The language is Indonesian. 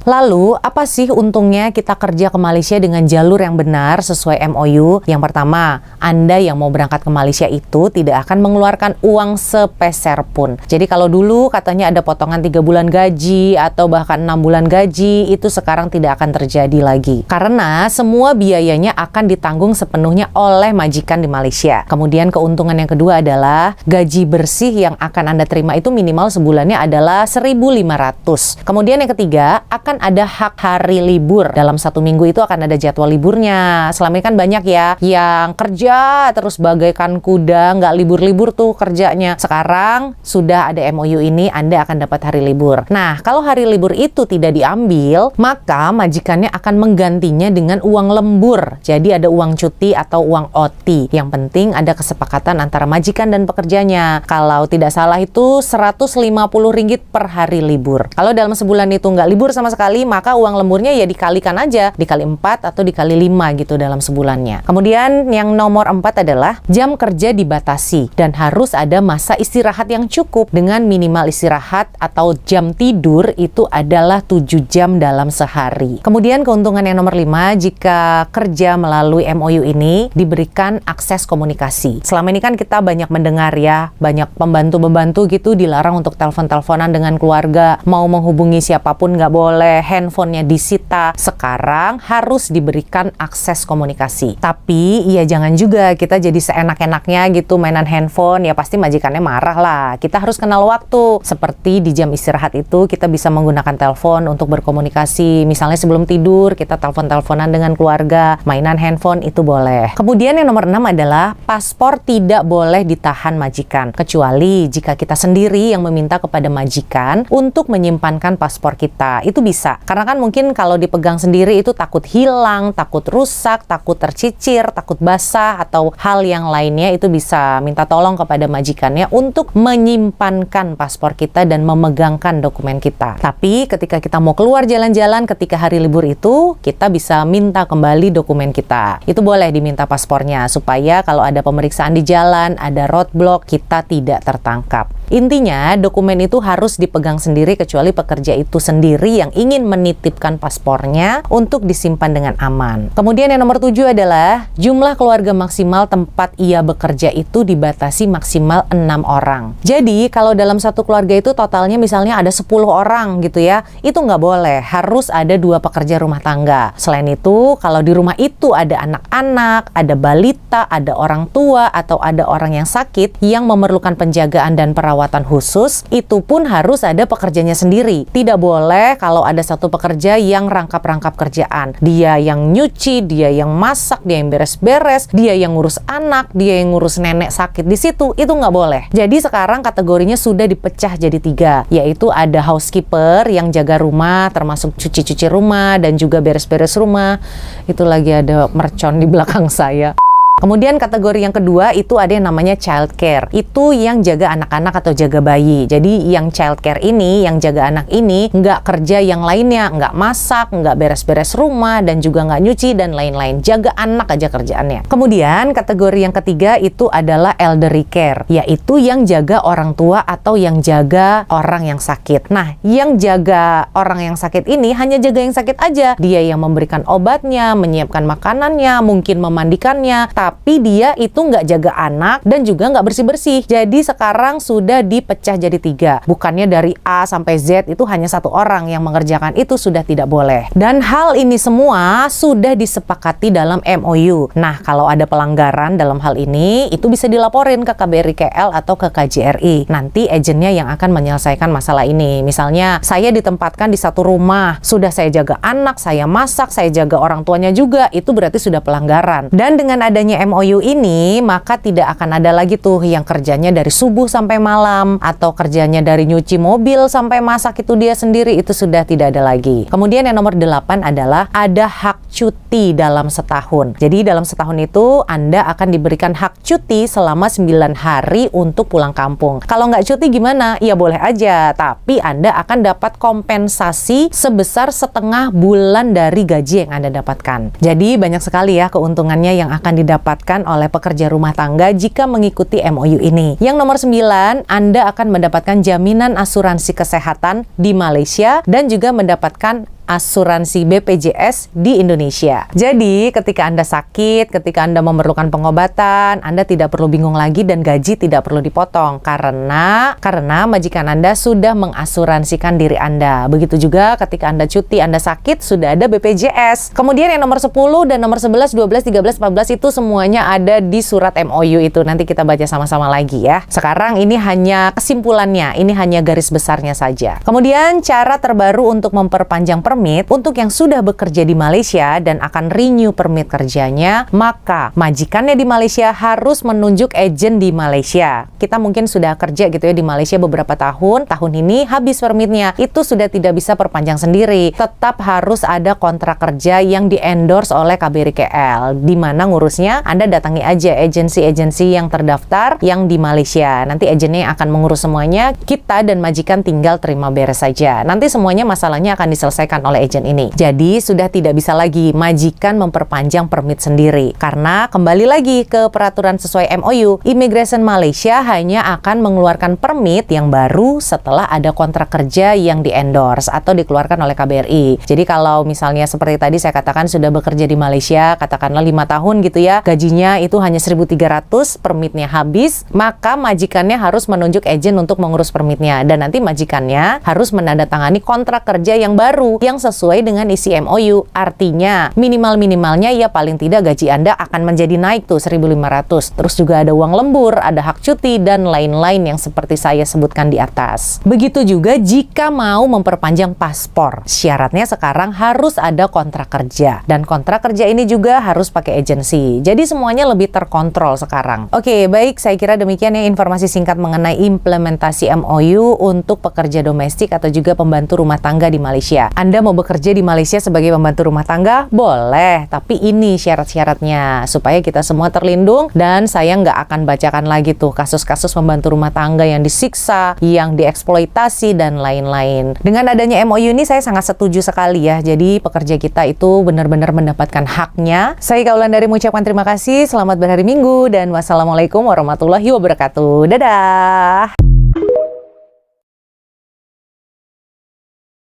Lalu, apa sih untungnya kita kerja ke Malaysia dengan jalur yang benar sesuai MOU? Yang pertama, Anda yang mau berangkat ke Malaysia itu tidak akan mengeluarkan uang sepeser pun. Jadi kalau dulu katanya ada potongan 3 bulan gaji atau bahkan 6 bulan gaji, itu sekarang tidak akan terjadi lagi. Karena semua biayanya akan ditanggung sepenuhnya oleh majikan di Malaysia. Kemudian keuntungan yang kedua adalah gaji bersih yang akan Anda terima itu minimal sebulannya adalah 1.500. Kemudian yang ketiga, akan ada hak hari libur. Dalam 1 minggu itu akan ada jadwal liburnya. Selama ini kan banyak ya yang kerja terus bagaikan kuda, nggak libur-libur tuh kerjanya. Sekarang sudah ada MOU ini, Anda akan dapat hari libur. Nah, kalau hari libur itu tidak diambil, maka majikannya akan menggantinya dengan uang lembur. Jadi ada uang cuti atau uang OT. Yang penting ada kesepakatan antara majikan dan pekerjanya. Kalau tidak salah itu Rp150 per hari libur. Kalau dalam sebulan itu nggak libur sama sekali, maka uang lemburnya ya dikalikan aja, dikali 4 atau dikali 5 gitu dalam sebulannya. Kemudian yang nomor 4 adalah jam kerja dibatasi dan harus ada masa istirahat yang cukup dengan minimal istirahat atau jam tidur itu adalah 7 jam dalam sehari. Kemudian keuntungan yang nomor 5, jika kerja melalui MOU ini diberikan akses komunikasi. Selama ini kan kita banyak mendengar ya, banyak pembantu-pembantu gitu dilarang untuk telepon-teleponan dengan keluarga, mau menghubungi siapapun nggak boleh, handphonenya disita. Sekarang harus diberikan akses komunikasi. Tapi ya jangan juga kita jadi seenak-enaknya gitu mainan handphone, ya pasti majikannya marah lah. Kita harus kenal waktu. Seperti di jam istirahat itu kita bisa menggunakan telepon untuk berkomunikasi. Misalnya sebelum tidur kita telepon-teleponan dengan keluarga, mainan handphone itu boleh. Kemudian yang nomor 6 adalah paspor tidak boleh ditahan majikan, kecuali jika kita sendiri yang meminta kepada majikan untuk menyimpankan paspor kita. Itu bisa. Karena kan mungkin kalau dipegang sendiri itu takut hilang, takut rusak, takut tercicir, takut basah, atau hal yang lainnya, itu bisa minta tolong kepada majikannya untuk menyimpankan paspor kita dan memegangkan dokumen kita. Tapi ketika kita mau keluar jalan-jalan ketika hari libur itu, kita bisa minta kembali dokumen kita. Itu boleh diminta paspornya supaya kalau ada pemeriksaan di jalan, ada roadblock, kita tidak tertangkap. Intinya, dokumen itu harus dipegang sendiri kecuali pekerja itu sendiri yang ingin menitipkan paspornya untuk disimpan dengan aman. Kemudian yang nomor 7 adalah jumlah keluarga maksimal tempat ia bekerja itu dibatasi maksimal 6 orang. Jadi, kalau dalam satu keluarga itu totalnya misalnya ada 10 orang gitu ya, itu nggak boleh. Harus ada 2 pekerja rumah tangga. Selain itu, kalau di rumah itu ada anak-anak, ada balita, ada orang tua, atau ada orang yang sakit yang memerlukan penjagaan dan perawatan khusus, itu pun harus ada pekerjanya sendiri. Tidak boleh kalau ada satu pekerja yang rangkap-rangkap kerjaan. Dia yang nyuci, dia yang masak, dia yang beres-beres, dia yang ngurus anak, dia yang ngurus nenek sakit di situ. Itu nggak boleh. Jadi sekarang kategorinya sudah dipecah jadi 3, yaitu ada housekeeper yang jaga rumah, termasuk cuci-cuci rumah dan juga beres-beres rumah. Itu lagi ada mercon di belakang saya. Kemudian kategori yang kedua itu ada yang namanya child care. Itu yang jaga anak-anak atau jaga bayi. Jadi yang child care ini, yang jaga anak ini, nggak kerja yang lainnya, nggak masak, nggak beres-beres rumah, dan juga nggak nyuci, dan lain-lain. Jaga anak aja kerjaannya. Kemudian kategori yang ketiga itu adalah elderly care, yaitu yang jaga orang tua atau yang jaga orang yang sakit. Nah, yang jaga orang yang sakit ini hanya jaga yang sakit aja. Dia yang memberikan obatnya, menyiapkan makanannya, mungkin memandikannya, tapi dia itu nggak jaga anak dan juga nggak bersih-bersih. Jadi sekarang sudah dipecah jadi 3. Bukannya dari A sampai Z itu hanya 1 orang yang mengerjakan, itu sudah tidak boleh. Dan hal ini semua sudah disepakati dalam MOU. Nah, kalau ada pelanggaran dalam hal ini, itu bisa dilaporin ke KBRI KL atau ke KJRI. Nanti agennya yang akan menyelesaikan masalah ini. Misalnya, saya ditempatkan di satu rumah, sudah saya jaga anak, saya masak, saya jaga orang tuanya juga, itu berarti sudah pelanggaran. Dan dengan adanya MOU ini, maka tidak akan ada lagi tuh yang kerjanya dari subuh sampai malam, atau kerjanya dari nyuci mobil sampai masak itu dia sendiri, itu sudah tidak ada lagi. Kemudian yang nomor 8 adalah ada hak cuti dalam setahun. Jadi dalam setahun itu Anda akan diberikan hak cuti selama 9 hari untuk pulang kampung. Kalau nggak cuti gimana? Ya boleh aja, tapi Anda akan dapat kompensasi sebesar setengah bulan dari gaji yang Anda dapatkan. Jadi banyak sekali ya keuntungannya yang akan didapatkan oleh pekerja rumah tangga jika mengikuti MOU ini. Yang nomor 9, Anda akan mendapatkan jaminan asuransi kesehatan di Malaysia dan juga mendapatkan asuransi BPJS di Indonesia. Jadi, ketika Anda sakit, ketika Anda memerlukan pengobatan, Anda tidak perlu bingung lagi dan gaji tidak perlu dipotong karena majikan Anda sudah mengasuransikan diri Anda. Begitu juga ketika Anda cuti, Anda sakit, sudah ada BPJS. Kemudian yang nomor 10 dan nomor 11, 12, 13, 14 itu semuanya ada di surat MOU itu. Nanti kita baca sama-sama lagi ya. Sekarang ini hanya kesimpulannya, ini hanya garis besarnya saja. Kemudian cara terbaru untuk memperpanjang permit untuk yang sudah bekerja di Malaysia dan akan renew permit kerjanya, maka majikannya di Malaysia harus menunjuk agen di Malaysia. Kita mungkin sudah kerja gitu ya di Malaysia beberapa tahun ini habis permitnya, itu sudah tidak bisa perpanjang sendiri. Tetap harus ada kontrak kerja yang di-endorse oleh KBRI KL, di mana ngurusnya Anda datangi aja agensi-agensi yang terdaftar yang di Malaysia. Nanti agennya yang akan mengurus semuanya, kita dan majikan tinggal terima beres saja. Nanti semuanya masalahnya akan diselesaikan oleh agen ini. Jadi sudah tidak bisa lagi majikan memperpanjang permit sendiri. Karena kembali lagi ke peraturan sesuai MOU, Immigration Malaysia hanya akan mengeluarkan permit yang baru setelah ada kontrak kerja yang di-endorse atau dikeluarkan oleh KBRI. Jadi kalau misalnya seperti tadi saya katakan sudah bekerja di Malaysia, katakanlah 5 tahun gitu ya, gajinya itu hanya 1.300, permitnya habis, maka majikannya harus menunjuk agen untuk mengurus permitnya. Dan nanti majikannya harus menandatangani kontrak kerja yang baru yang sesuai dengan isi MOU. Artinya minimal-minimalnya ya paling tidak gaji Anda akan menjadi naik tuh 1.500. Terus juga ada uang lembur, ada hak cuti dan lain-lain yang seperti saya sebutkan di atas. Begitu juga jika mau memperpanjang paspor. Syaratnya sekarang harus ada kontrak kerja. Dan kontrak kerja ini juga harus pakai agensi. Jadi semuanya lebih terkontrol sekarang. Oke, baik, saya kira demikian ya informasi singkat mengenai implementasi MOU untuk pekerja domestik atau juga pembantu rumah tangga di Malaysia. Anda mau bekerja di Malaysia sebagai pembantu rumah tangga? Boleh, tapi ini syarat-syaratnya supaya kita semua terlindung dan saya nggak akan bacakan lagi tuh kasus-kasus pembantu rumah tangga yang disiksa, yang dieksploitasi dan lain-lain. Dengan adanya MOU ini saya sangat setuju sekali ya. Jadi pekerja kita itu benar-benar mendapatkan haknya. Saya Kaulandari mengucapkan terima kasih, selamat berhari Minggu dan wassalamualaikum warahmatullahi wabarakatuh. Dadah!